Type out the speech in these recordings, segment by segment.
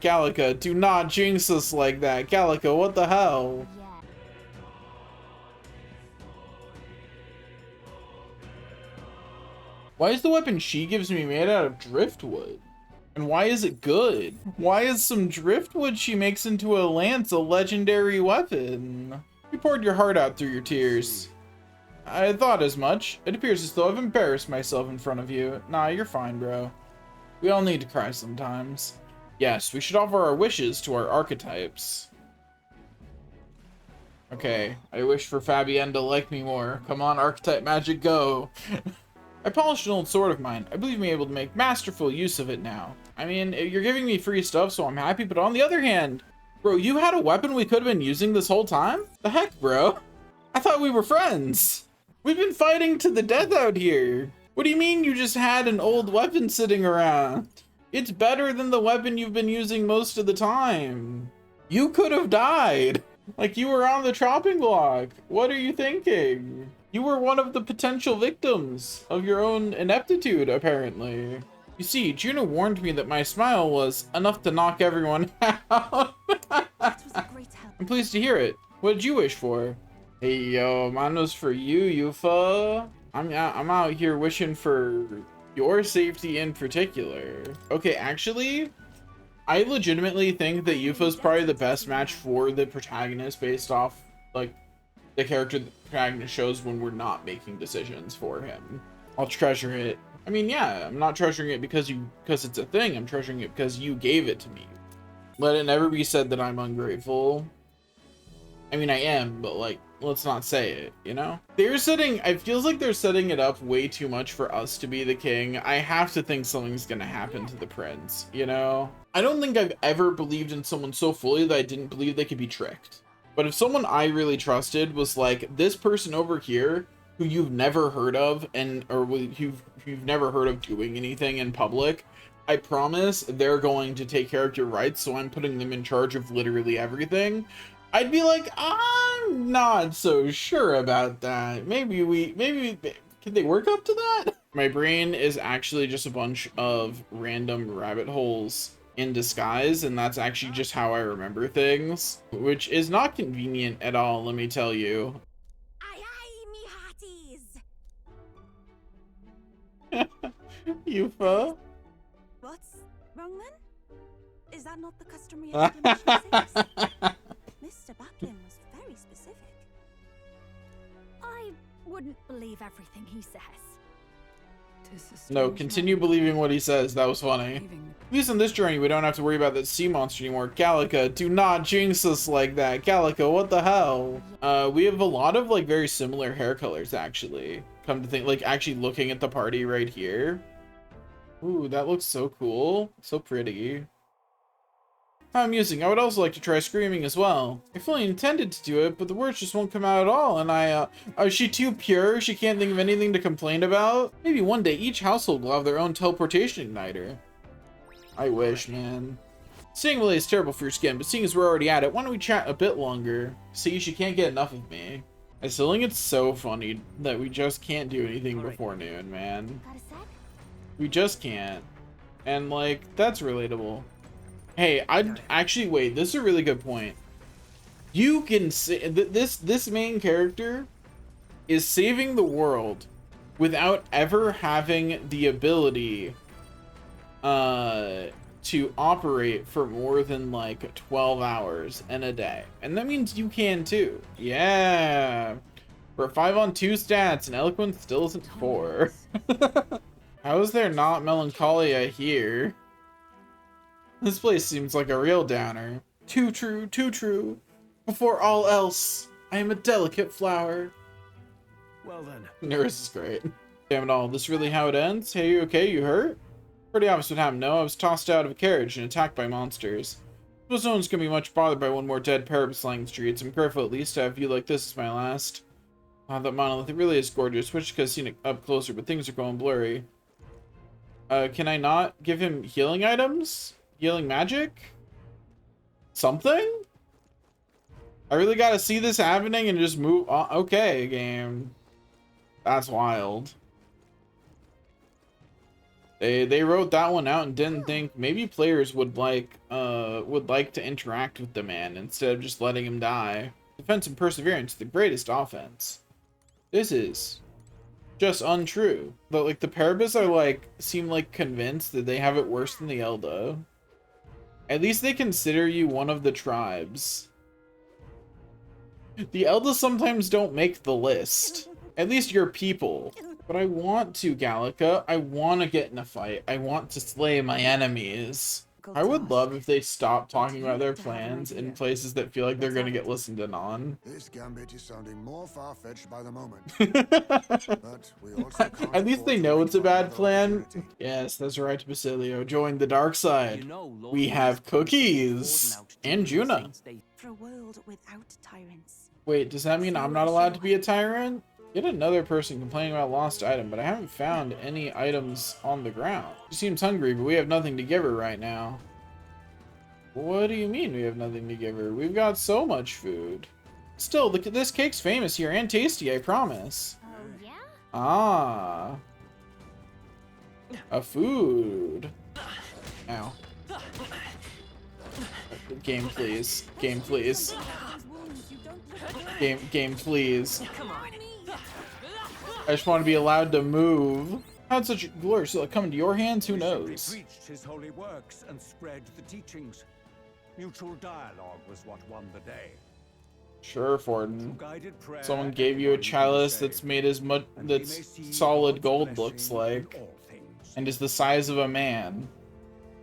Gallica, do not jinx us like that. Gallica, what the hell? Why is the weapon she gives me made out of driftwood? And why is it good? Why is some driftwood she makes into a lance a legendary weapon? You poured your heart out through your tears. I thought as much. It appears as though I've embarrassed myself in front of you. Nah, you're fine, bro. We all need to cry sometimes. Yes, we should offer our wishes to our archetypes. Okay, I wish for Fabienne to like me more. Come on, archetype magic, go. I polished an old sword of mine. I believe me able to make masterful use of it now. I mean, you're giving me free stuff, so I'm happy, but on the other hand, bro, you had a weapon we could have been using this whole time? The heck, bro? I thought we were friends. We've been fighting to the death out here. What do you mean you just had an old weapon sitting around? It's better than the weapon you've been using most of the time. You could have died. Like you were on the chopping block. What are you thinking? You were one of the potential victims of your own ineptitude, apparently. You see, Juno warned me that my smile was enough to knock everyone out. I'm pleased to hear it. What did you wish for? Hey, yo, mine was for you, Yufa. I'm out here wishing for your safety in particular. Okay, actually, I legitimately think that Yufa's probably the best match for the protagonist based off, like, the character the protagonist shows when we're not making decisions for him. I'll treasure it. I mean, yeah, I'm not treasuring it because it's a thing. I'm treasuring it because you gave it to me. Let it never be said that I'm ungrateful. I mean, I am, but like, let's not say it, you know? It feels like they're setting it up way too much for us to be the king. I have to think something's gonna happen to the prince, you know? I don't think I've ever believed in someone so fully that I didn't believe they could be tricked. But if someone I really trusted was like, this person over here, who you've never heard of, or you've never heard of doing anything in public, I promise they're going to take care of your rights, so I'm putting them in charge of literally everything. I'd be like, I'm not so sure about that. Maybe can they work up to that? My brain is actually just a bunch of random rabbit holes in disguise, and that's actually just how I remember things, which is not convenient at all, let me tell you. Aye, aye, me hearties. Yufa? What's wrong then? Is that not the customary explanation? Mr. Buckland was very specific. I wouldn't believe everything he says. No, continue believing what he says. That was funny. At least on this journey, we don't have to worry about that sea monster anymore. Gallica, do not jinx us like that. Gallica, what the hell? We have a lot of like very similar hair colors, actually. Come to think, like actually looking at the party right here. Ooh, that looks so cool. So pretty. How amusing. I would also like to try screaming as well. I fully intended to do it, but the words just won't come out at all, and is she too pure? She can't think of anything to complain about? Maybe one day each household will have their own teleportation igniter. I wish, man. Seeing really is terrible for your skin, but seeing as we're already at it, why don't we chat a bit longer? See, she can't get enough of me. I still think it's so funny that we just can't do anything before noon, man. We just can't. And like, that's relatable. Hey, I'd actually wait. This is a really good point. You can say this main character is saving the world without ever having the ability to operate for more than like 12 hours in a day, and that means you can too. Yeah, for 5-on-2 stats, and eloquence still isn't 4. How is there not melancholia here? This place seems like a real downer. Too true, too true. Before all else, I am a delicate flower. Well then. Nurse is great. Damn it all, this really how it ends? Hey, you okay? You hurt? Pretty obvious what happened, no? I was tossed out of a carriage and attacked by monsters. Suppose no one's gonna be much bothered by one more dead parrot slang the streets. I'm grateful at least to have a view like this as my last. Wow, that monolith, it really is gorgeous. Wish I could have seen it up closer, but things are going blurry. Can I not give him healing items? Healing magic? Something? I really gotta see this happening and just move on. Okay, game. That's wild. They wrote that one out and didn't think maybe players would like to interact with the man instead of just letting him die. Defense and perseverance, the greatest offense. This is just untrue. But like the Parabus are like seem like convinced that they have it worse than the Elda. At least they consider you one of the tribes. The Elda sometimes don't make the list. At least your people. But I want to, Gallica. I want to get in a fight. I want to slay my enemies. I would love if they stopped talking about their plans in places that feel like they're going to get listened in on. This gambit is sounding more far-fetched by the moment. But we also can't At least afford they to know wait it's a for bad another plan. opportunity. Yes, that's right, Basilio. Join the dark side. You know, Lord We have Louis cookies. ordered out And to the Juna. Saints Day. For a world without tyrants. Wait, does that mean I'm not allowed to be a tyrant? Yet another person complaining about lost item, but I haven't found any items on the ground. She seems hungry, but we have nothing to give her right now. What do you mean we have nothing to give her? We've got so much food. Still, this cake's famous here and tasty, I promise. Oh, yeah? Ah. A food. Ow. Game, please. Game, please. Game, please. I just want to be allowed to move. How'd such a glorious luck come into your hands? Who knows? Preached his holy works and spread the teachings. Mutual dialogue was what won the day. Sure, Forden. Guided prayer, Someone gave you a everyone will chalice be that's saved, made as much and we may that's see solid God's gold blessing looks in like, all things. and is the size of a man.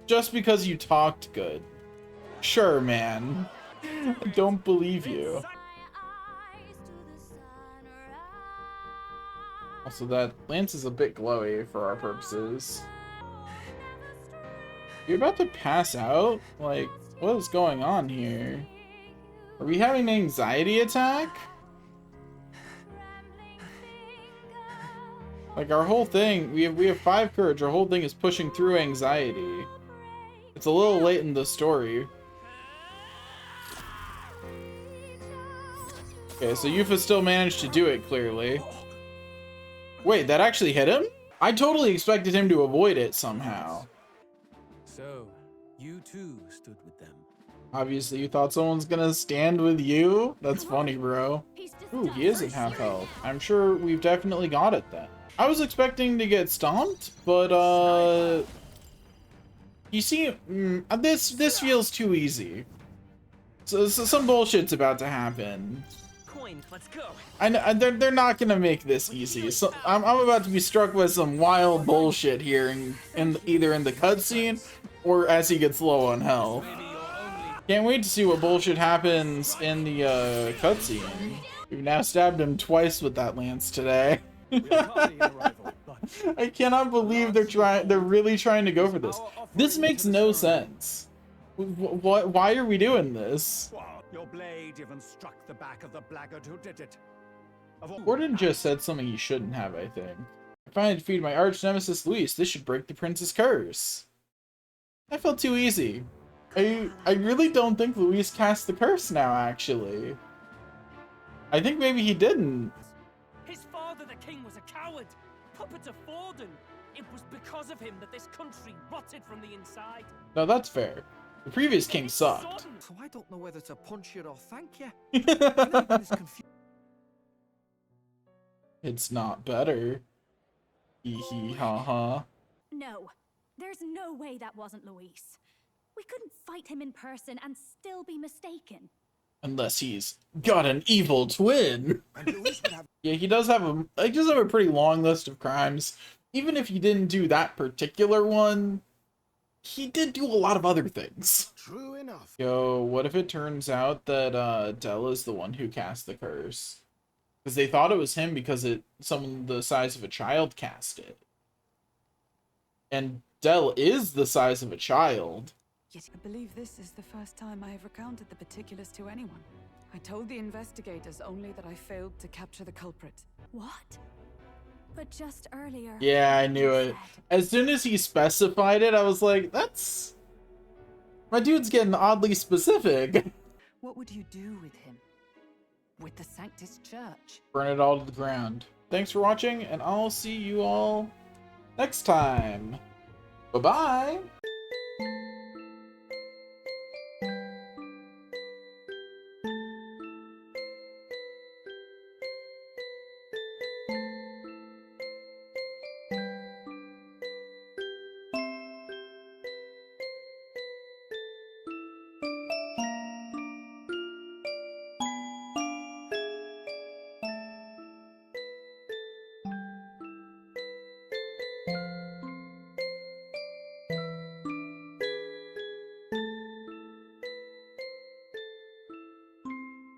Just because you talked good. Sure, man. I don't believe you. Also, that lance is a bit glowy for our purposes. You're about to pass out? Like, what is going on here? Are we having an anxiety attack? Like, our whole thing, we have 5 courage, our whole thing is pushing through anxiety. It's a little late in the story. Okay, so Yuffie still managed to do it, clearly. Wait, that actually hit him? I totally expected him to avoid it somehow. So, you too stood with them. Obviously, you thought someone's gonna stand with you? That's funny, bro. He's just Ooh, he is at half health. I'm sure we've definitely got it then. I was expecting to get stomped, but, you see, this feels too easy. So some bullshit's about to happen. Coin, let's go. They're not gonna make this easy. So I'm about to be struck with some wild bullshit here, in either in the cutscene or as he gets low on health. Can't wait to see what bullshit happens in the cutscene. We've now stabbed him twice with that lance today. I cannot believe they're really trying to go for this. This makes no sense. Why are we doing this? Your blade even struck the back of the blackguard who did it. Gordon just said something he shouldn't have, I think. I finally defeated my arch nemesis Luis. This should break the prince's curse. That felt too easy. I really don't think Luis cast the curse now, actually. I think maybe he didn't. His father, the king, was a coward. Puppet of Forden. It was because of him that this country rotted from the inside. No, that's fair. The previous king sucked. So I don't know whether to punch you or thank you. It's It's not better. Hee hee ha ha. No, there's no way that wasn't Luis. We couldn't fight him in person and still be mistaken. Unless he's got an evil twin. And Louis would have Yeah, he does have a pretty long list of crimes. Even if he didn't do that particular one, he did do a lot of other things. true enough. Yo, what if it turns out that Del is the one who cast the curse? Because they thought it was him because someone the size of a child cast it. And Del is the size of a child. Yet I believe this is the first time I have recounted the particulars to anyone. I told the investigators only that I failed to capture the culprit. What? But just earlier... Yeah, I knew you it. said- As soon as he specified it, I was like, that's... My dude's getting oddly specific. What would you do with him? With the Sanctus Church? Burn it all to the ground. Thanks for watching, and I'll see you all next time. Bye-bye.